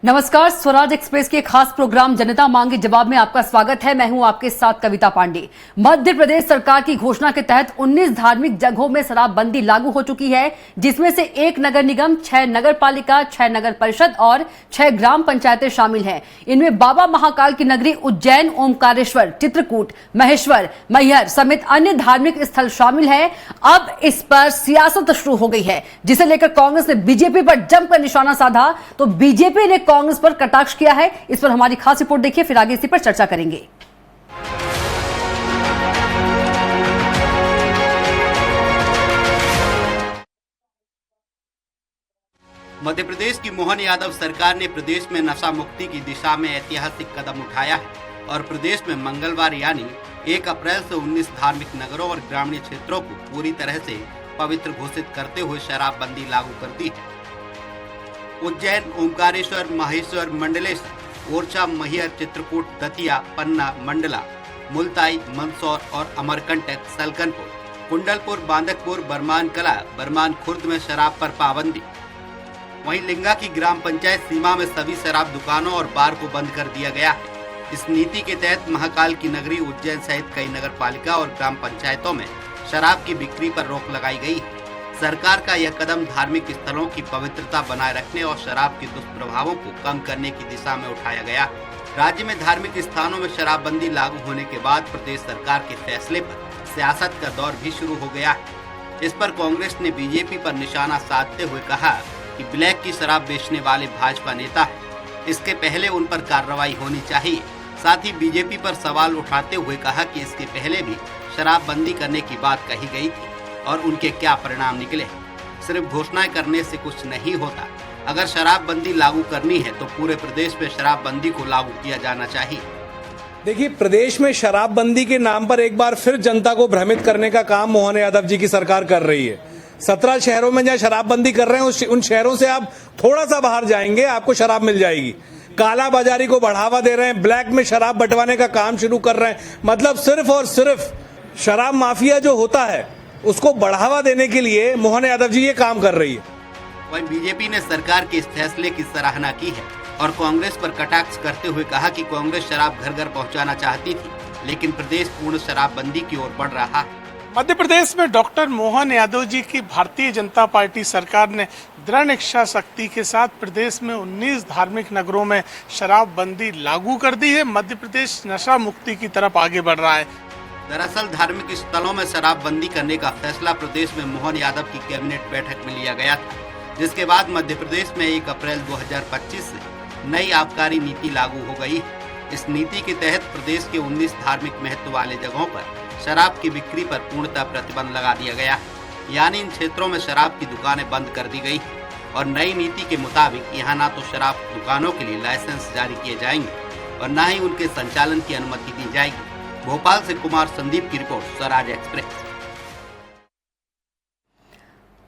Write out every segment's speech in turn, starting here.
नमस्कार, स्वराज एक्सप्रेस के खास प्रोग्राम जनता मांगे जवाब में आपका स्वागत है। मैं हूं आपके साथ कविता पांडे। मध्य प्रदेश सरकार की घोषणा के तहत 19 धार्मिक जगहों में शराबबंदी लागू हो चुकी है, जिसमें से 1 नगर निगम, 6 नगर पालिका, 6 नगर परिषद और 6 ग्राम पंचायतें शामिल हैं। इनमें बाबा महाकाल की नगरी उज्जैन, ओमकारेश्वर, चित्रकूट, महेश्वर, मैहर समेत अन्य धार्मिक स्थल शामिल है। अब इस पर सियासत शुरू हो गई है, जिसे लेकर कांग्रेस ने बीजेपी पर जमकर निशाना साधा। तो बीजेपी ने कांग्रेस पर कटाक्ष किया है। इस पर हमारी खास रिपोर्ट देखिए, फिर आगे इसी पर चर्चा करेंगे। मध्य प्रदेश की मोहन यादव सरकार ने प्रदेश में नशा मुक्ति की दिशा में ऐतिहासिक कदम उठाया है और प्रदेश में मंगलवार यानी 1 अप्रैल से 19 धार्मिक नगरों और ग्रामीण क्षेत्रों को पूरी तरह से पवित्र घोषित करते हुए शराबबंदी लागू कर दी है। उज्जैन, ओमकारेश्वर, माहेश्वर, मंडलेश्वर, ओरछा, मैहर, चित्रकूट, दतिया, पन्ना, मंडला, मुलताई, मंदसौर और अमरकंटक, सलकनपुर, कुंडलपुर, बांदकपुर, बरमान कला, बरमान खुर्द में शराब पर पाबंदी। वहीं लिंगा की ग्राम पंचायत सीमा में सभी शराब दुकानों और बार को बंद कर दिया गया है। इस नीति के तहत महाकाल की नगरी उज्जैन सहित कई नगर पालिका और ग्राम पंचायतों में शराब की बिक्री पर रोक लगाई गई है। सरकार का यह कदम धार्मिक स्थलों की पवित्रता बनाए रखने और शराब के दुष्प्रभावों को कम करने की दिशा में उठाया गया। राज्य में धार्मिक स्थानों में शराबबंदी लागू होने के बाद प्रदेश सरकार के फैसले पर सियासत का दौर भी शुरू हो गया। इस पर कांग्रेस ने बीजेपी पर निशाना साधते हुए कहा कि ब्लैक की शराब बेचने वाले भाजपा नेता है, इसके पहले उन पर कार्रवाई होनी चाहिए। साथ ही बीजेपी पर सवाल उठाते हुए कहा कि इसके पहले भी शराबबंदी करने की बात कही गई थी और उनके क्या परिणाम निकले। सिर्फ घोषणाएं करने से कुछ नहीं होता। अगर शराबबंदी लागू करनी है तो पूरे प्रदेश में शराबबंदी को लागू किया जाना चाहिए। देखिए, प्रदेश में शराबबंदी के नाम पर एक बार फिर जनता को भ्रमित करने का काम मोहन यादव जी की सरकार कर रही है। 17 शहरों में जहां शराबबंदी कर रहे हैं उन शहरों से आप थोड़ा सा बाहर जाएंगे, आपको शराब मिल जाएगी। काला बाजारी को बढ़ावा दे रहे हैं, ब्लैक में शराब बंटवाने का काम शुरू कर रहे हैं। मतलब सिर्फ और सिर्फ शराब माफिया जो होता है उसको बढ़ावा देने के लिए मोहन यादव जी ये काम कर रही है। वहीं बीजेपी ने सरकार के इस फैसले की सराहना की है और कांग्रेस पर कटाक्ष करते हुए कहा कि कांग्रेस शराब घर घर पहुंचाना चाहती थी, लेकिन प्रदेश पूर्ण शराबबंदी की ओर बढ़ रहा है। मध्य प्रदेश में डॉक्टर मोहन यादव जी की भारतीय जनता पार्टी सरकार ने दृढ़ इच्छा शक्ति के साथ प्रदेश में 19 धार्मिक नगरों में शराबबंदी लागू कर दी है। मध्य प्रदेश नशा मुक्ति की तरफ आगे बढ़ रहा है। दरअसल धार्मिक स्थलों में शराबबंदी करने का फैसला प्रदेश में मोहन यादव की कैबिनेट बैठक में लिया गया था, जिसके बाद मध्य प्रदेश में 1 अप्रैल 2025 से नई आबकारी नीति लागू हो गई है। इस नीति के तहत प्रदेश के 19 धार्मिक महत्व वाले जगहों पर शराब की बिक्री पर पूर्णतः प्रतिबंध लगा दिया गया है। यानी इन क्षेत्रों में शराब की दुकानें बंद कर दी गई और नई नीति के मुताबिक यहाँ न तो शराब दुकानों के लिए लाइसेंस जारी किए जाएंगे और न ही उनके संचालन की अनुमति दी जाएगी। भोपाल से कुमार संदीप की रिपोर्ट, स्वराज एक्सप्रेस।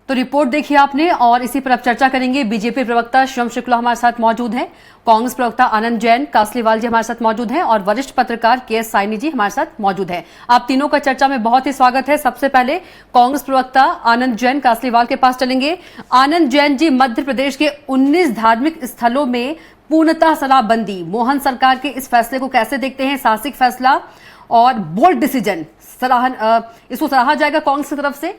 तो रिपोर्ट देखिए आपने और इसी पर अब चर्चा करेंगे। बीजेपी प्रवक्ता शिवम शुक्ला हमारे साथ मौजूद हैं, कांग्रेस प्रवक्ता आनंद जैन, कासलीवाल जी हमारे साथ मौजूद हैं और वरिष्ठ पत्रकार के.एस. साइनी जी हमारे साथ मौजूद हैं। आप तीनों का चर्चा में बहुत ही स्वागत है। सबसे पहले कांग्रेस प्रवक्ता आनंद जैन कासलीवाल के पास चलेंगे। आनंद जैन जी, मध्य प्रदेश के 19 धार्मिक स्थलों में पूर्णतः शराबबंदी, मोहन सरकार के इस फैसले को कैसे देखते हैं? साहसिक फैसला और बोल्ड डिसीजन, इसको सराहा जाएगा कांग्रेस की तरफ से?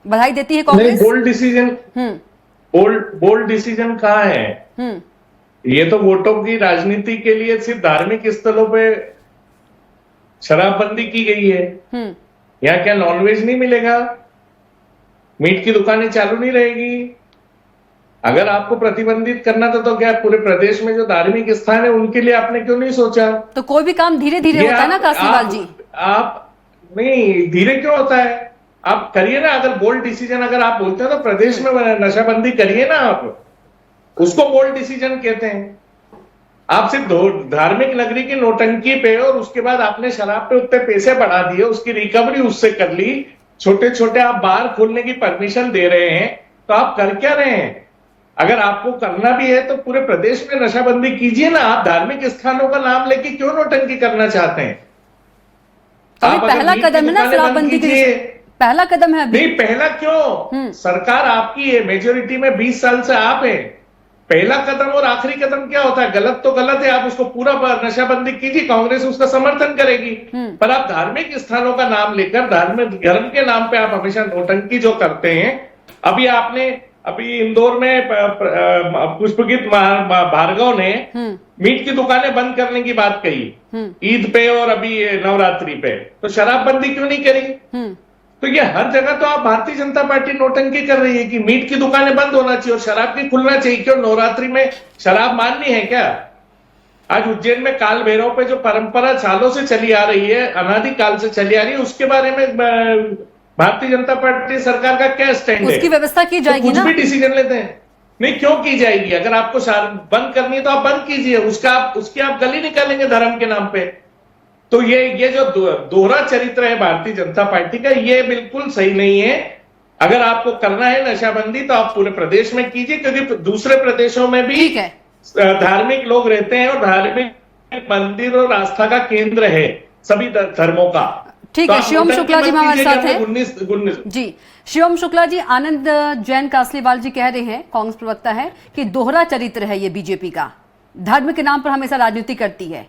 बधाई देती है Congress? Bold decision, bold decision कहाँ है? ये तो वोटों की राजनीति के लिए सिर्फ धार्मिक स्थलों पे शराबबंदी की गई है। यहाँ क्या नॉनवेज नहीं मिलेगा? मीट की दुकानें चालू नहीं रहेगी? अगर आपको प्रतिबंधित करना था तो क्या पूरे प्रदेश में जो धार्मिक स्थान है उनके लिए आपने क्यों नहीं सोचा? तो कोई भी काम धीरे धीरे होता है ना कासलीवाल जी? आप नहीं, धीरे क्यों होता है? आप करिए ना। अगर बोल्ड डिसीजन अगर आप बोलते हैं तो प्रदेश में नशाबंदी करिए ना, आप उसको बोल्ड डिसीजन कहते हैं। आप सिर्फ धार्मिक नगरी की नोटंकी पे और उसके बाद आपने शराब पे उतने पैसे बढ़ा दिए, उसकी रिकवरी उससे कर ली, छोटे छोटे आप बार खोलने की परमिशन दे रहे हैं, तो आप कर क्या रहे हैं? अगर आपको करना भी है तो पूरे प्रदेश में नशाबंदी कीजिए ना। आप धार्मिक स्थानों का नाम लेके क्यों नोटंकी करना चाहते हैं? तो पहला कदम है ना शराबबंदी के लिए, पहला कदम है अभी। नहीं, पहला क्यों? सरकार आपकी है, मेजोरिटी में 20 साल से आप हैं। पहला कदम और आखिरी कदम क्या होता है? गलत तो गलत है, आप उसको पूरा नशाबंदी कीजिए, कांग्रेस उसका समर्थन करेगी। पर आप धार्मिक स्थानों का नाम लेकर, धार्मिक धर्म के नाम पे आप हमेशा नौटंकी जो करते हैं। अभी इंदौर में पुष्पगीत भार्गव ने मीट की दुकानें बंद करने की बात कही ईद पे और अभी नवरात्रि पे, तो शराबबंदी क्यों नहीं करी? तो ये हर जगह तो आप भारतीय जनता पार्टी नौटंकी कर रही है कि मीट की दुकानें बंद होना चाहिए और शराब की खुलना चाहिए। क्यों नवरात्रि में शराब माननी है क्या? आज उज्जैन में काल भैरव पे जो परंपरा सालों से चली आ रही है, अनादि काल से चली आ रही है, उसके बारे में भारतीय जनता पार्टी सरकार का क्या स्टैंड है? उसकी व्यवस्था की जाएगी कुछ ना? भी डिसीजन लेते हैं नहीं, क्यों की जाएगी? अगर आपको बंद करनी है तो आप बंद कीजिए, उसकी आप गली निकालेंगे धर्म के नाम पे। तो ये जो दोहरा चरित्र है भारतीय जनता पार्टी का, ये बिल्कुल सही नहीं है। अगर आपको करना है नशाबंदी तो आप पूरे प्रदेश में कीजिए, क्योंकि दूसरे प्रदेशों में भी धार्मिक लोग रहते हैं और धार्मिक मंदिर और आस्था का केंद्र है सभी धर्मों का। ठीक है, शिवम शुक्ला जी हमारे साथ हैं। 19 जी शिवम शुक्ला जी, आनंद जैन कासलीवाल जी कह रहे हैं, कांग्रेस प्रवक्ता है, कि दोहरा चरित्र है ये बीजेपी का, धर्म के नाम पर हमेशा राजनीति करती है।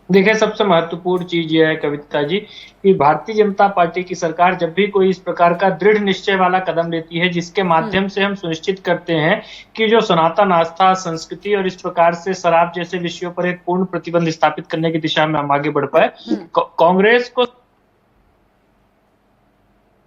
देखिए, सबसे महत्वपूर्ण चीज यह है कविता जी कि भारतीय जनता पार्टी की सरकार जब भी कोई इस प्रकार का दृढ़ निश्चय वाला कदम लेती है जिसके माध्यम से हम सुनिश्चित करते हैं कि जो सनातन आस्था, संस्कृति और इस प्रकार से शराब जैसे विषयों पर एक पूर्ण प्रतिबंध स्थापित करने की दिशा में हम आगे बढ़ पाए, कांग्रेस को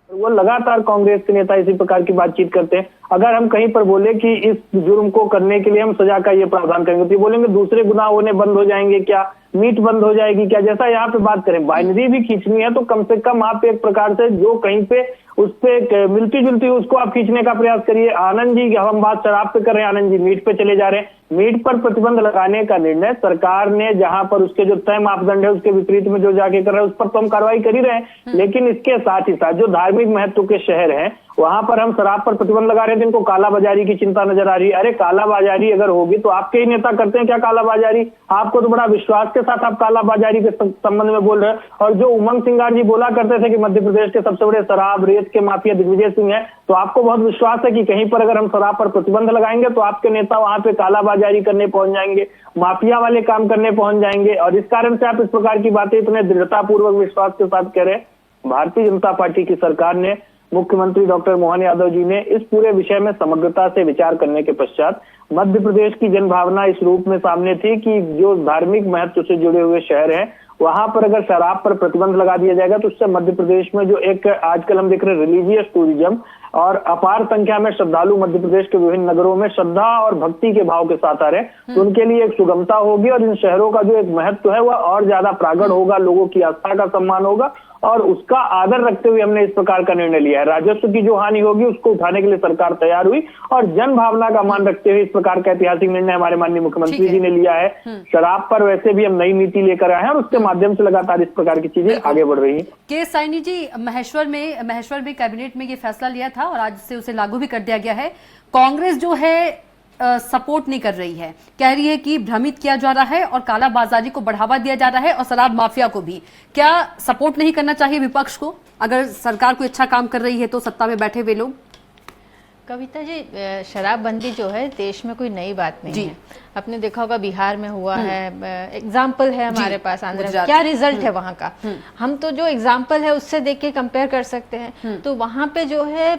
वो लगातार कांग्रेस के नेता इसी प्रकार की बातचीत करते हैं। अगर हम कहीं पर बोले कि इस जुर्म को करने के लिए हम सजा का ये प्रावधान करेंगे, तो ये बोलेंगे दूसरे गुनाह होने बंद हो जाएंगे क्या, मीट बंद हो जाएगी क्या? जैसा यहाँ पे बात करें, बाइनरी भी खींचनी है तो कम से कम आप एक प्रकार से जो कहीं पे उस पे मिलती जुलती उसको आप खींचने का प्रयास करिए। आनंद जी, हम बात शराब पे कर रहे हैं, आनंद जी मीट पे चले जा रहे हैं। मीट पर प्रतिबंध लगाने का निर्णय सरकार ने जहां पर उसके जो तय मापदंड है उसके विपरीत में जो जाके कर रहे हैं उस पर तो हम कार्रवाई कर ही रहे हैं, लेकिन इसके साथ ही साथ जो धार्मिक महत्व के शहर हैं वहां पर हम शराब पर प्रतिबंध लगा रहे हैं तो इनको कालाबाजारी की चिंता नजर आ रही है। अरे कालाबाजारी अगर होगी तो आपके ही नेता करते हैं क्या कालाबाजारी? आपको तो बड़ा विश्वास के साथ आप कालाबाजारी के संबंध में बोल रहे हैं। और जो उमंग सिंगार जी बोला करते थे कि मध्य प्रदेश के सबसे बड़े शराब रेत के माफिया दिग्विजय सिंह है, तो आपको बहुत विश्वास है कि कहीं पर अगर हम शराब पर प्रतिबंध लगाएंगे तो आपके नेता वहां पे कालाबाजारी करने पहुंच जाएंगे, माफिया वाले काम करने पहुंच जाएंगे, और इस कारण से आप इस प्रकार की बातें इतने दृढ़ता पूर्वक विश्वास के साथ कह रहे हैं। भारतीय जनता पार्टी की सरकार ने, मुख्यमंत्री डॉक्टर मोहन यादव जी ने इस पूरे विषय में समग्रता से विचार करने के पश्चात मध्य प्रदेश की जनभावना इस रूप में सामने थी कि जो धार्मिक महत्व से जुड़े हुए शहर हैं वहां पर अगर शराब पर प्रतिबंध लगा दिया जाएगा तो उससे मध्य प्रदेश में जो एक आजकल हम देख रहे हैं रिलीजियस टूरिज्म और अपार संख्या में श्रद्धालु मध्य प्रदेश के विभिन्न नगरों में श्रद्धा और भक्ति के भाव के साथ आ रहे हैं, तो उनके लिए एक सुगमता होगी और इन शहरों का जो एक महत्व है वह और ज्यादा प्रागढ़ होगा, लोगों की आस्था का सम्मान होगा और उसका आदर रखते हुए हमने इस प्रकार का निर्णय लिया है। राजस्व की जो हानि होगी उसको उठाने के लिए सरकार तैयार हुई और जन भावना का मान रखते हुए इस प्रकार का ऐतिहासिक निर्णय हमारे माननीय मुख्यमंत्री जी ने लिया है। शराब पर वैसे भी हम नई नीति लेकर आए हैं और उसके माध्यम से लगातार इस प्रकार की चीजें आगे बढ़ रही है। के साइनी जी, महेश्वर में कैबिनेट में ये फैसला लिया था और आज से उसे लागू भी कर दिया गया है। कांग्रेस जो है सपोर्ट नहीं कर रही है, कह रही है कि भ्रमित किया जा रहा है और कालाबाजारी को बढ़ावा दिया जा रहा है और शराब माफिया को भी। क्या सपोर्ट नहीं करना चाहिए विपक्ष को? अगर सरकार कोई अच्छा काम कर रही है तो सत्ता में बैठे हुए लोग। कविता जी, शराबबंदी जो है देश में कोई नई बात नहीं है। आपने देखा होगा बिहार में हुआ है, एग्जाम्पल है हमारे पास आंध्र, क्या रिजल्ट है वहां का। हम तो जो एग्जाम्पल है उससे देख के कंपेयर कर सकते हैं। तो वहां पे जो है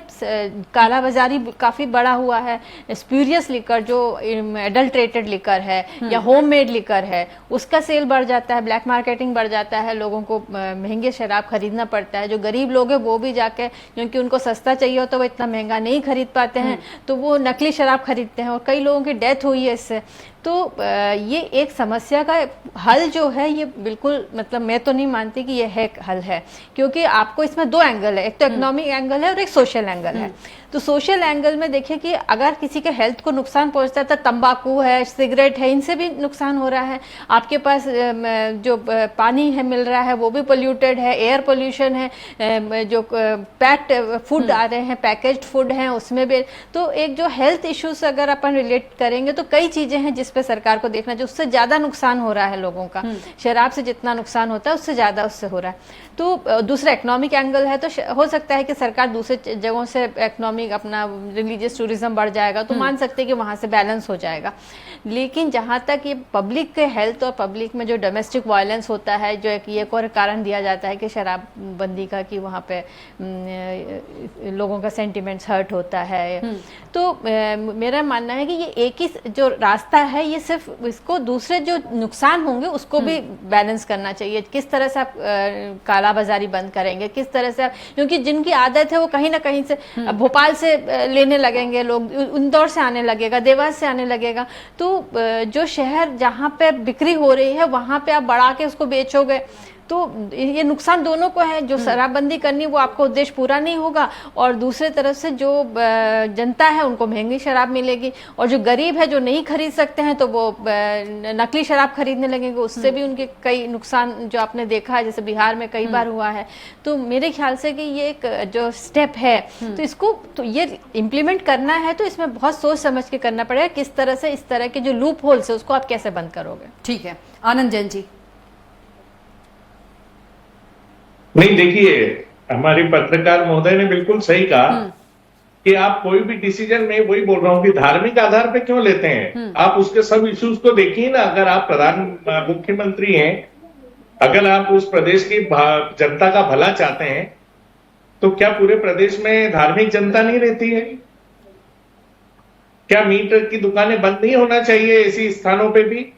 कालाबाजारी काफी बड़ा हुआ है। स्प्यूरियस लिकर जो एडल्ट्रेटेड लिकर है या होममेड लिकर है उसका सेल बढ़ जाता है, ब्लैक मार्केटिंग बढ़ जाता है, लोगों को महंगे शराब खरीदना पड़ता है। जो गरीब लोग हैं वो भी जाके, क्योंकि उनको सस्ता चाहिए होता है, वो इतना महंगा नहीं खरीद पाते हैं तो वो नकली शराब खरीदते हैं और कई लोगों की डेथ हुई है इससे। तो ये एक समस्या का हल जो है ये बिल्कुल, मतलब मैं तो नहीं मानती कि ये है हल है, क्योंकि आपको इसमें दो एंगल है, एक तो इकोनॉमिक एंगल है और एक सोशल एंगल है। तो सोशल एंगल में देखिए कि अगर किसी के हेल्थ को नुकसान पहुंचता है तो तंबाकू है, सिगरेट है, इनसे भी नुकसान हो रहा है। आपके पास जो पानी है मिल रहा है वो भी पोल्यूटेड है, एयर पोल्यूशन है, जो पैक्ड फूड आ रहे हैं, पैकेज्ड फूड हैं उसमें भी। तो एक जो हेल्थ इश्यूज अगर अपन रिलेट करेंगे तो कई चीजें हैं जिसमें पे सरकार को देखना चाहिए। उससे ज्यादा नुकसान हो रहा है लोगों का, शराब से जितना नुकसान होता है उससे ज्यादा उससे हो रहा है। तो दूसरा इकोनॉमिक एंगल है, तो हो सकता है कि सरकार दूसरे जगहों से इकोनॉमिक अपना रिलीजियस टूरिज्म बढ़ जाएगा तो मान सकते हैं कि वहां से बैलेंस हो जाएगा। लेकिन जहां तक ये पब्लिक के हेल्थ और पब्लिक में जो डोमेस्टिक वायलेंस होता है, जो एक और कारण दिया जाता है कि शराबबंदी का, कि वहाँ पे लोगों का सेंटिमेंट्स हर्ट होता है, तो मेरा मानना है कि ये एक ही जो रास्ता है, ये सिर्फ इसको दूसरे जो नुकसान होंगे उसको भी बैलेंस करना चाहिए। किस तरह से आप कालाबाजारी बंद करेंगे, किस तरह से आप, क्योंकि जिनकी आदत है वो कहीं ना कहीं से भोपाल से लेने लगेंगे लोग, इंदौर से आने लगेगा, देवास से आने लगेगा, तो जो शहर जहाँ पे बिक्री हो रही है वहां पे आप बढ़ा के उसको बेचोगे तो ये नुकसान दोनों को है। जो शराबबंदी करनी वो आपका उद्देश्य पूरा नहीं होगा, और दूसरे तरफ से जो जनता है उनको महंगी शराब मिलेगी, और जो गरीब है जो नहीं खरीद सकते हैं तो वो नकली शराब खरीदने लगेंगे, उससे भी उनके कई नुकसान जो आपने देखा है, जैसे बिहार में कई बार हुआ है। तो मेरे ख्याल से कि ये एक जो स्टेप है तो इसको तो ये इम्प्लीमेंट करना है तो इसमें बहुत सोच समझ के करना पड़ेगा, किस तरह से इस तरह के जो लूप होल्स है उसको आप कैसे बंद करोगे। ठीक है, आनंद जैन जी। नहीं, देखिए, हमारी पत्रकार महोदय ने बिल्कुल सही कहा कि आप कोई भी डिसीजन, मैं वही बोल रहा हूं कि धार्मिक आधार पे क्यों लेते हैं। आप उसके सब इश्यूज को देखिए ना। अगर आप मुख्यमंत्री हैं, अगर आप उस प्रदेश की जनता का भला चाहते हैं तो क्या पूरे प्रदेश में धार्मिक जनता नहीं रहती है? क्या मीट की दुकानें बंद नहीं होना चाहिए ऐसी स्थानों पे भी?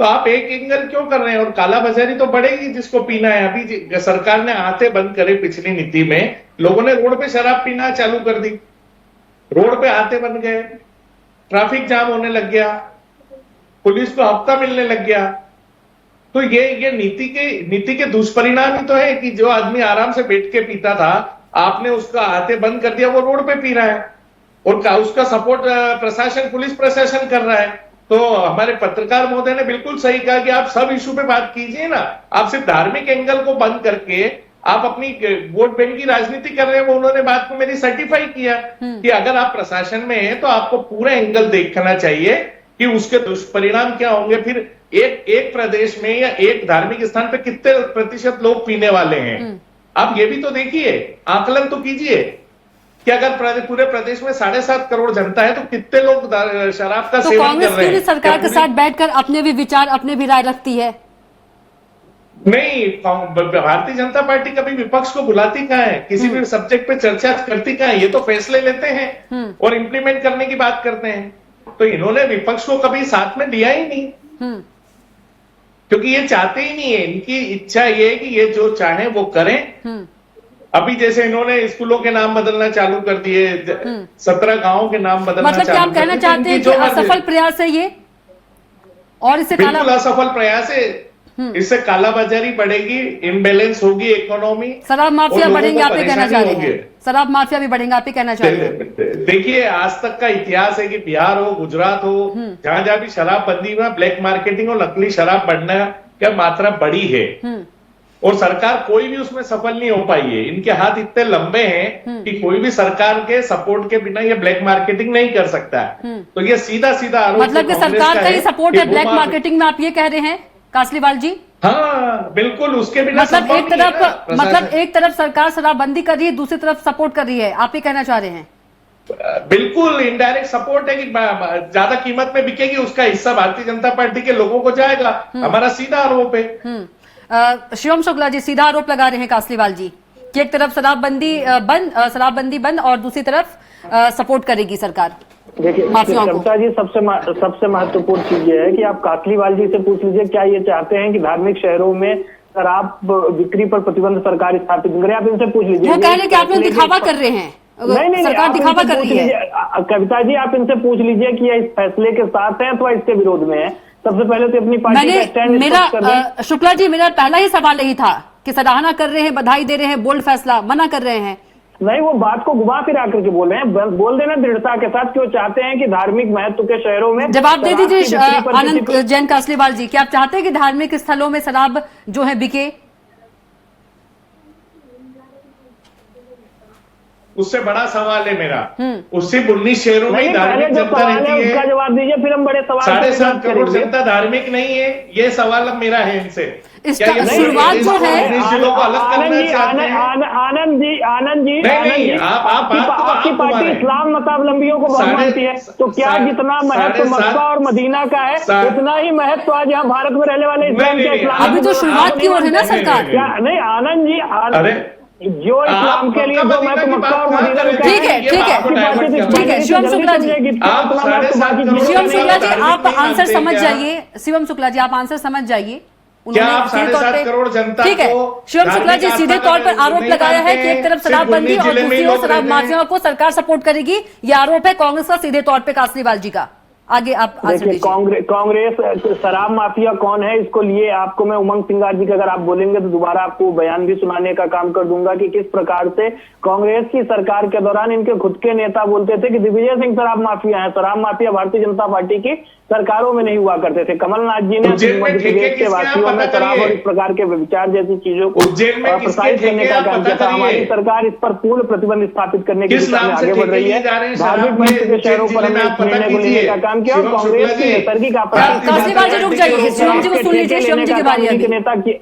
तो आप एक एंगल क्यों कर रहे हैं? और कालाबाजारी तो बढ़ेगी जिसको पीना है। अभी सरकार ने आंखें बंद करे पिछली नीति में, लोगों ने रोड पे शराब पीना चालू कर दी, रोड पे आंखें बन गए, ट्रैफिक जाम होने लग गया, पुलिस को हफ्ता मिलने लग गया। तो ये नीति के दुष्परिणाम ही तो है कि जो आदमी आराम से बैठ के पीता था, आपने उसका आंखें बंद कर दिया, वो रोड पे पी रहा है, और उसका सपोर्ट प्रशासन, पुलिस प्रशासन कर रहा है। तो हमारे पत्रकार महोदय ने बिल्कुल सही कहा कि आप सब इशू पे बात कीजिए ना। आप सिर्फ धार्मिक एंगल को बंद करके आप अपनी वोट बैंक की राजनीति कर रहे हैं। वो उन्होंने बात को मेरी सर्टिफाई किया कि अगर आप प्रशासन में हैं तो आपको पूरा एंगल देखना चाहिए कि उसके दुष्परिणाम क्या होंगे। फिर एक प्रदेश में या एक धार्मिक स्थान पे कितने प्रतिशत लोग पीने वाले हैं, आप ये भी तो देखिए, आकलन तो कीजिए कि अगर पूरे प्रदेश में 7.5 करोड़ जनता है तो कितने लोग शराब का सेवन कर रहे हैं। कांग्रेस क्यों नहीं सरकार के साथ बैठकर अपने भी विचार, अपने भी राय रखती है? नहीं, भारतीय जनता पार्टी कभी विपक्ष को बुलाती कहाँ है? किसी भी सब्जेक्ट पे चर्चा करती कहाँ है? ये तो फैसले लेते हैं और इम्प्लीमेंट करने की बात करते हैं। तो इन्होंने विपक्ष को कभी साथ में लिया ही नहीं, क्योंकि ये चाहते ही नहीं है। इनकी इच्छा ये है कि ये जो चाहे वो करें। अभी जैसे इन्होंने स्कूलों के नाम बदलना चालू कर दिए, 17 गांवों के नाम बदलना मतलब क्या आप कहना चाहते हैं कि असफल प्रयास है ये, और इससे बिल्कुल असफल प्रयास है। इससे कालाबाजारी बढ़ेगी, इम्बैलेंस होगी इकोनॉमी, शराब माफिया बढ़ेंगे, आप ये कहना चाह रहे हैं? शराब माफिया भी बढ़ेंगे, आप ये कहना चाह रहे हैं? देखिए, आज तक का इतिहास है कि बिहार हो, गुजरात हो, जहां जहां भी शराबबंदी में ब्लैक मार्केटिंग और नकली शराब बढ़ना क्या मात्रा बढ़ी है, और सरकार कोई भी उसमें सफल नहीं हो पाई है। इनके हाथ इतने लंबे हैं कि कोई भी सरकार के सपोर्ट के बिना ये ब्लैक मार्केटिंग नहीं कर सकता है। तो ये सीधा आरोप मतलब कि सरकार का ही सपोर्ट है ब्लैक मार्केटिंग में, आप ये कह रहे हैं कासलीवाल जी? हाँ, बिल्कुल, उसके बिना मतलब एक तरफ सरकार शराबबंदी कर रही है, दूसरी तरफ सपोर्ट कर रही है, आप ये कहना चाह रहे हैं? बिल्कुल इनडायरेक्ट सपोर्ट है कि ज्यादा कीमत में बिकेगी, उसका हिस्सा भारतीय जनता पार्टी के लोगों को जाएगा। हमारा सीधा आरोप है। शिवम शुक्ला जी सीधा आरोप लगा रहे हैं कासलीवाल जी कि एक तरफ शराबबंदी बंद और दूसरी तरफ सपोर्ट करेगी सरकार। देखिए कविता जी, सबसे महत्वपूर्ण चीज ये है कि आप कासलीवाल जी से पूछ लीजिए, क्या ये चाहते हैं कि धार्मिक शहरों में शराब बिक्री पर प्रतिबंध सरकार स्थापित करे? आप इनसे पूछ लीजिए। वो कह रहे हैं कि आप लोग दिखावा कर रहे हैं, नहीं, सरकार दिखावा कर रही है। कविता जी, आप इनसे पूछ लीजिए कि ये इस फैसले के साथ है अथवा इसके विरोध में है। सबसे पहले तो अपनी पार्टी का स्टैंड शुक्ला जी, मेरा पहला ही सवाल यही था कि सराहना कर रहे हैं, बधाई दे रहे हैं, बोल्ड फैसला, मना कर रहे हैं? नहीं, वो बात को घुमा फिरा करके बोल रहे हैं। बोल देना दृढ़ता के साथ क्यों चाहते हैं कि धार्मिक महत्व के शहरों में। जवाब दे दीजिए आनंद जैन कासलीवाल जी, क्या आप चाहते हैं कि धार्मिक स्थलों में शराब जो है बिके? उससे बड़ा सवाल है मेरा। उससे 19 शहरों में नहीं, पहले धार्मिक जो जनता सवाल है रहती उसका है, जवाब दीजिए, फिर हम बड़े सवाल 7.5 करोड़ करेंगे। जनता धार्मिक नहीं है, ये सवाल अब मेरा है इनसे। इसका क्या ये शुरुआत जो है 19 जिलों को अलग करना चाहते हैं? आनंद जी नहीं, आप आपकी पार्टी इस्लाम मतावलंबियों को बहुत मानती है, तो क्या जितना महत्व मक्का और मदीना का है उतना ही महत्व आज यहाँ भारत में रहने वाले इस्लाम के इस्लाम अभी तो शुरुआत की ओर है ना सरकार। क्या नहीं आनंद जी, जो इस्लाम के लिए जो महत्व मक्का और मदीना का ठीक है, ठीक है शिवम शुक्ला जी, शिवम शुक्ला जी आप आंसर समझ जाइए, शिवम शुक्ला जी आप आंसर समझ जाइए। क्या आप 7.5 करोड़ जनता ठीक है, शिवम शुक्ला जी सीधे तौर पर आरोप लगाया है कि एक तरफ शराबबंदी और दूसरी ओर शराब माफिया को सरकार सपोर्ट करेगी, ये आरोप है कांग्रेस का सीधे तौर पर केजरीवाल जी का। आगे आप देखिए, कांग्रेस शराब माफिया कौन है इसको लिए आपको मैं उमंग सिंगार जी का अगर आप बोलेंगे तो दोबारा आपको बयान भी सुनाने का काम कर दूंगा कि किस प्रकार से कांग्रेस की सरकार के दौरान इनके खुद के नेता बोलते थे कि दिग्विजय सिंह शराब माफिया है। शराब माफिया भारतीय जनता पार्टी की सरकारों में नहीं हुआ करते थे। कमलनाथ जी ने मध्य प्रदेश के वासियों में शराब और इस प्रकार के विचार जैसी चीजों को प्रसारित करने का काम किया था। हमारी सरकार इस पर पूर्ण प्रतिबंध स्थापित करने की दिशा में आगे बढ़ रही है। धार्मिक महत्व के शहरों पर हमने निर्णय को लेने का काम किया और कांग्रेस की नैसर्गिक केजरीवाल जी रुक जाइए, शिवम जी को सुन लीजिए, शिवम जी की बारी है नेता की।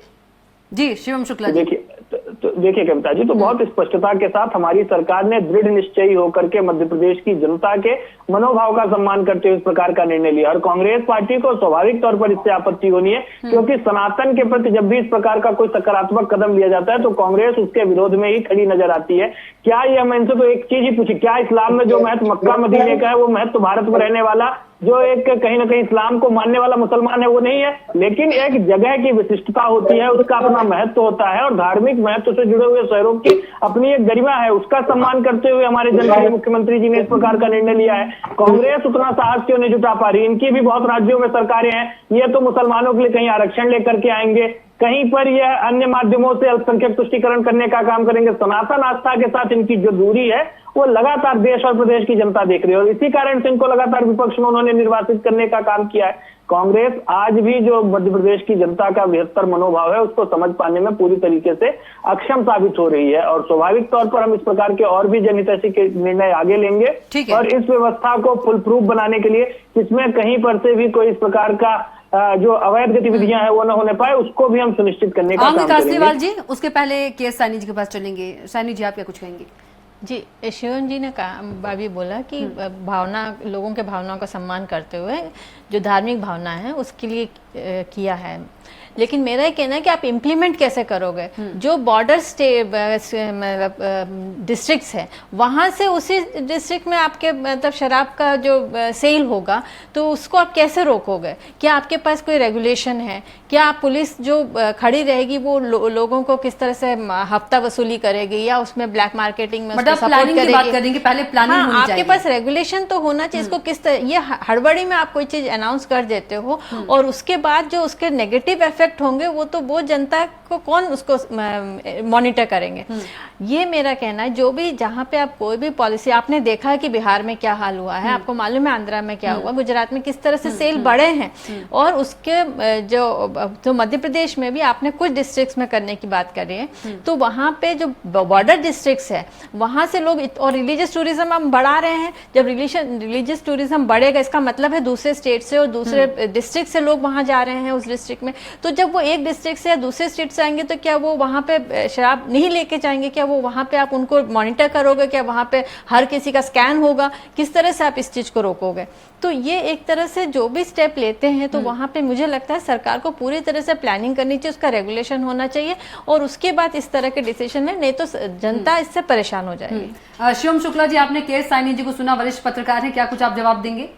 जी शिवम शुक्ला जी। देखिए कविता जी, तो बहुत स्पष्टता के साथ हमारी सरकार ने दृढ़ निश्चयी होकर के मध्य प्रदेश की जनता के मनोभाव का सम्मान करते हुए इस प्रकार का निर्णय लिया और कांग्रेस पार्टी को स्वाभाविक तौर पर इससे आपत्ति होनी है, क्योंकि सनातन के प्रति जब भी इस प्रकार का कोई सकारात्मक कदम लिया जाता है तो कांग्रेस उसके विरोध में ही खड़ी नजर आती है। क्या ये हम इनसे तो एक चीज ही पूछी, क्या इस्लाम में जो महत्व मक्का मदीने का है वो महत्व भारत में रहने वाला जो एक कहीं ना कहीं इस्लाम को मानने वाला मुसलमान है वो नहीं है? लेकिन एक जगह की विशिष्टता होती है, उसका अपना महत्व होता है और धार्मिक महत्व से जुड़े हुए शहरों की अपनी एक गरिमा है, उसका सम्मान करते हुए हमारे जनप्रिय मुख्यमंत्री जी ने इस प्रकार का निर्णय लिया है। कांग्रेस उतना साहस क्यों नहीं जुटा पा रही? इनकी भी बहुत राज्यों में सरकारें हैं, ये तो मुसलमानों के लिए कहीं आरक्षण लेकर के आएंगे, कहीं पर यह अन्य माध्यमों से अल्पसंख्यक तुष्टीकरण करने का काम करेंगे। सनातन आस्था के साथ इनकी जो दूरी है वो लगातार देश और प्रदेश की जनता देख रही है और इसी कारण से इनको लगातार विपक्ष में उन्होंने निर्वासित करने का काम किया है। कांग्रेस आज भी जो मध्य प्रदेश की जनता का बृहत्तर मनोभाव है उसको समझ पाने में पूरी तरीके से अक्षम साबित हो रही है और स्वाभाविक तौर पर हम इस प्रकार के और भी जनहितैषी के निर्णय आगे लेंगे और इस व्यवस्था को फुल प्रूफ बनाने के लिए जिसमें कहीं पर से भी कोई इस प्रकार का जो अवैध गतिविधियां हैं वो न होने पाए उसको भी हम सुनिश्चित करने का काम करेंगे। केजरीवाल जी, उसके पहले के सैनी जी के पास चलेंगे। सैनी जी आप क्या कुछ कहेंगे? जी, शिवम जी ने कहा अभी बोला कि भावना, लोगों के भावनाओं का सम्मान करते हुए जो धार्मिक भावना है उसके लिए किया है, लेकिन मेरा ये कहना है कि आप इम्प्लीमेंट कैसे करोगे? जो बॉर्डर मतलब डिस्ट्रिक्ट्स है वहां से उसी डिस्ट्रिक्ट में आपके मतलब शराब का जो सेल होगा तो उसको आप कैसे रोकोगे? क्या आपके पास कोई रेगुलेशन है? क्या आप पुलिस जो खड़ी रहेगी वो लोगों को किस तरह से हफ्ता वसूली करेगी या उसमें ब्लैक मार्केटिंग में उसको सपोर्ट करेगी? बात करेंगे पहले प्लानिंग होनी चाहिए। आपके पास रेगुलेशन तो होना चाहिए। इसको किस तरह, ये हड़बड़ी में आप कोई चीज अनाउंस कर देते हो और उसके बाद जो उसके नेगेटिव इफेक्ट होंगे वो तो वो जनता को कौन उसको मॉनिटर करेंगे? ये मेरा कहना है। जो भी जहां पे आप कोई भी पॉलिसी, आपने देखा है कि बिहार में क्या हाल हुआ है, आपको मालूम है आंध्रा में क्या हुआ, गुजरात में किस तरह से सेल बढ़े हैं और उसके जो मध्य प्रदेश में भी आपने कुछ डिस्ट्रिक्ट्स में करने की बात करी है, तो वहां पे जो बॉर्डर डिस्ट्रिक्ट्स है वहां से लोग और रिलीजियस टूरिज्म हम बढ़ा रहे हैं। जब रिलीजियस टूरिज्म बढ़ेगा इसका मतलब है दूसरे स्टेट से और दूसरे डिस्ट्रिक्ट से लोग वहां जा रहे हैं उस डिस्ट्रिक्ट में, तो जब वो एक डिस्ट्रिक्ट से या दूसरे स्टेट से आएंगे तो क्या वो वहां पे शराब नहीं लेके जाएंगे? क्या वो वहां पे आप उनको मॉनिटर करोगे? क्या वहां पे हर किसी का स्कैन होगा? किस तरह से आप इस चीज को रोकोगे? तो ये एक तरह से जो भी स्टेप लेते हैं तो वहां पे मुझे लगता है सरकार को पूरी तरह से प्लानिंग करनी चाहिए, उसका रेगुलेशन होना चाहिए और उसके बाद इस तरह के डिसीजन है, नहीं तो जनता इससे परेशान हो जाएगी। शिवम शुक्ला जी, आपने के सैनी जी को सुना, वरिष्ठ पत्रकार हैं, क्या कुछ आप जवाब देंगे?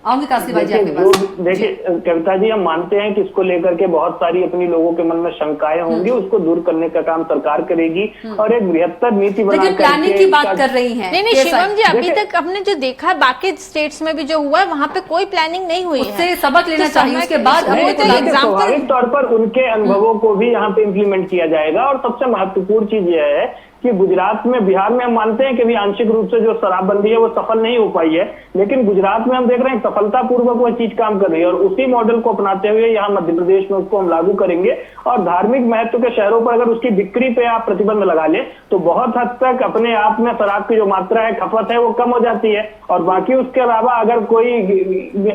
आऊंगी केजरीवाल जी आपके पास। देखिए कविता जी, हम मानते हैं कि इसको लेकर के बहुत सारी अपनी लोगों के मन में शंकाएं होंगी, उसको दूर करने का काम सरकार करेगी और एक बृहत्तर नीति बना लेकिन प्लानिंग की बात कर रही हैं। नहीं शिवम जी, अभी तक आपने जो देखा है बाकी स्टेट्स में भी जो हुआ है वहाँ पे कोई प्लानिंग नहीं हुई है, उससे सबक लेना चाहिए। उसके बाद स्वाभाविक तौर पर उनके अनुभवों को भी यहाँ पे इम्प्लीमेंट किया जाएगा और सबसे महत्वपूर्ण चीज यह है कि गुजरात में, बिहार में हम मानते हैं कि भी आंशिक रूप से जो शराबबंदी है वो सफल नहीं हो पाई है, लेकिन गुजरात में हम देख रहे हैं सफलतापूर्वक वह चीज काम कर रही है और उसी मॉडल को अपनाते हुए यहाँ मध्य प्रदेश में उसको हम लागू करेंगे। और धार्मिक महत्व के शहरों पर अगर उसकी बिक्री पे आप प्रतिबंध लगा ले तो बहुत हद तक अपने आप में शराब की जो मात्रा है, खपत है, वो कम हो जाती है। और बाकी उसके अलावा अगर कोई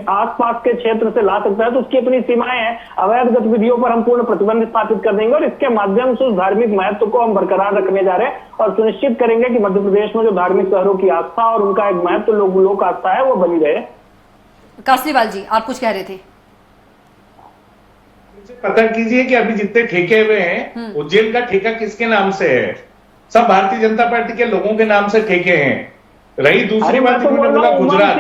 आसपास के क्षेत्र से ला सकता है तो उसकी अपनी सीमाएं हैं। अवैध गतिविधियों पर हम पूर्ण प्रतिबंध स्थापित कर देंगे और इसके माध्यम से उस धार्मिक महत्व को हम बरकरार रखने जा रहे हैं और सुनिश्चित करेंगे कि मध्य प्रदेश में जो धार्मिक शहरों की आस्था और उनका एक महत्व लोक आस्था है वो बनी रहे। कासलीवाल जी, आप कुछ कह रहे थे? पता कीजिए कि अभी जितने ठेके हुए हैं, उज्जैन का ठेका किसके नाम से है? सब भारतीय जनता पार्टी के लोगों के नाम से ठेके हैं। रही दूसरी बात, गुजरात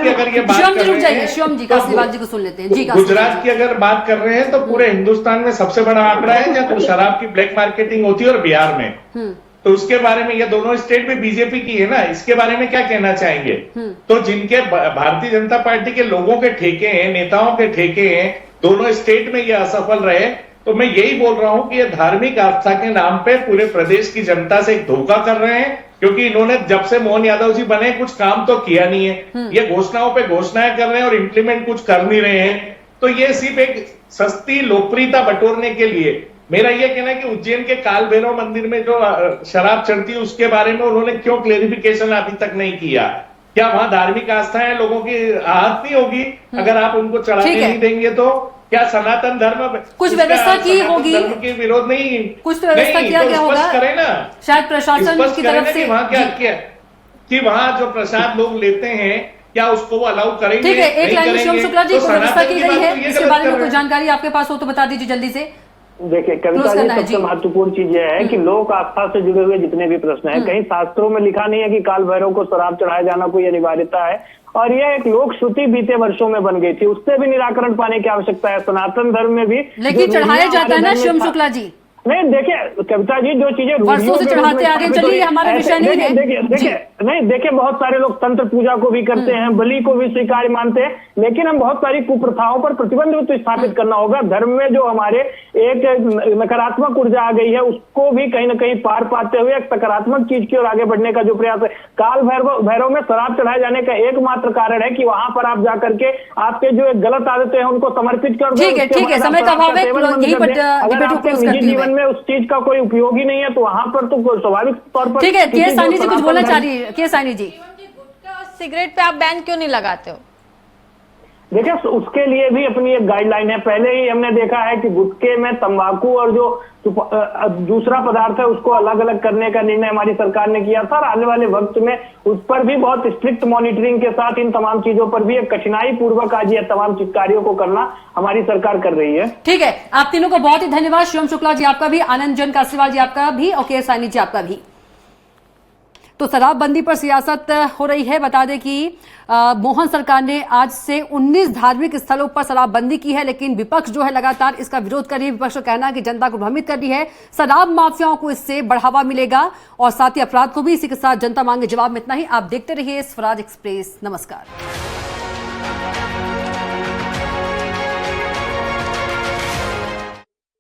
की अगर ये बात कर रहे हैं, शिवम जी, कासलीवाल जी को सुन लेते हैं जी। गुजरात की अगर बात कर रहे हैं तो पूरे हिंदुस्तान में सबसे बड़ा आंकड़ा है जहाँ शराब की ब्लैक मार्केटिंग होती है और बिहार में। तो उसके बारे में, ये दोनों स्टेट में बीजेपी की है ना, इसके बारे में क्या कहना चाहेंगे? तो जिनके भारतीय जनता पार्टी के लोगों के ठेके हैं, नेताओं के ठेके हैं, दोनों स्टेट में ये असफल रहे, तो मैं यही बोल रहा हूं कि ये धार्मिक आस्था के नाम पे पूरे प्रदेश की जनता से एक धोखा कर रहे हैं, क्योंकि इन्होंने जब से मोहन यादव जी बने कुछ काम तो किया नहीं है। ये घोषणाओं पे घोषणाएं कर रहे हैं और इंप्लीमेंट कुछ कर नहीं रहे हैं। तो ये सिर्फ एक सस्ती लोकप्रियता बटोरने के लिए, मेरा ये कहना है कि उज्जैन के काल भैरव मंदिर में जो शराब चढ़ती है उसके बारे में उन्होंने क्यों क्लेरिफिकेशन अभी तक नहीं किया? क्या वहां धार्मिक आस्था है, लोगों की आहत नहीं होगी अगर आप उनको चढ़ाने नहीं देंगे? तो क्या सनातन धर्म कुछ व्यवस्था की होगी? धर्म के विरोध नहीं, कुछ तो व्यवस्था किया गया होगा, करें ना, शायद प्रशासन की तरफ से। वहां क्या किया कि वहां जो प्रसाद लोग लेते हैं क्या उसको वो अलाउ करेंगे? ठीक है, एक लाइन शिवम शुक्ला जी, कोई व्यवस्था की गई है इसके बारे में कोई जानकारी आपके पास हो तो बता दीजिए जल्दी से। देखिए कविता जी, सबसे महत्वपूर्ण चीज यह है कि लोक आस्था से जुड़े हुए जितने भी प्रश्न हैं, कहीं शास्त्रों में लिखा नहीं है कि काल भैरव को शराब चढ़ाया जाना कोई अनिवार्यता है, और यह एक लोक श्रुति बीते वर्षों में बन गई थी, उससे भी निराकरण पाने की आवश्यकता है। सनातन धर्म में भी लेकिन चढ़ाया जाता है ना शिवम शुक्ला जी? नहीं, देखिए कविता जी, जो चीजें वर्षों से चढ़ाते आगे चलिए, हमारा विषय नहीं है। देखिए बहुत सारे लोग तंत्र पूजा को भी करते हैं, बलि को भी स्वीकार्य मानते हैं, लेकिन हम बहुत सारी कुप्रथाओं पर प्रतिबंध तो स्थापित करना होगा। धर्म में जो हमारे एक नकारात्मक ऊर्जा आ गई है उसको भी कहीं ना कहीं पार पाते हुए एक सकारात्मक चीज की ओर आगे बढ़ने का जो प्रयास है। काल भैरव में शराब चढ़ाए जाने का एकमात्र कारण है कि वहां पर आप जाकर के आपके जो एक गलत आदतें हैं उनको समर्पित कर दो। ठीक है, समय का अभाव है, यहीं पर डिबेट को क्लोज करती हूं। में उस चीज का कोई उपयोग ही नहीं है तो वहां पर तो स्वाभाविक तौर पर। ठीक है, के सानी जी कुछ बोलना चाह रही है? के सानी जी, गुटखा और सिगरेट पे आप बैन क्यों नहीं लगाते हो? देखिए उसके लिए भी अपनी एक गाइडलाइन है। पहले ही हमने देखा है कि गुटखे में तंबाकू और जो दूसरा पदार्थ है उसको अलग अलग करने का निर्णय हमारी सरकार ने किया था, और आने वाले वक्त में उस पर भी बहुत स्ट्रिक्ट मॉनिटरिंग के साथ इन तमाम चीजों पर भी एक कठिनाई पूर्वक आज ये तमाम कार्यों को करना हमारी सरकार कर रही है। ठीक है, आप तीनों को बहुत ही धन्यवाद। शिवम शुक्ला जी आपका भी, आनंद जैन कासलीवाल जी आपका भी, और के सानी जी आपका भी। तो शराबबंदी पर सियासत हो रही है। बता दें कि मोहन सरकार ने आज से 19 धार्मिक स्थलों पर शराबबंदी की है, लेकिन विपक्ष जो है लगातार इसका विरोध कर रही है। विपक्ष का कहना है कि जनता को भ्रमित कर रही है, शराब माफियाओं को इससे बढ़ावा मिलेगा और साथ ही अपराध को भी। इसी के साथ जनता मांगे जवाब में इतना ही। आप देखते रहिए स्वराज एक्सप्रेस। नमस्कार।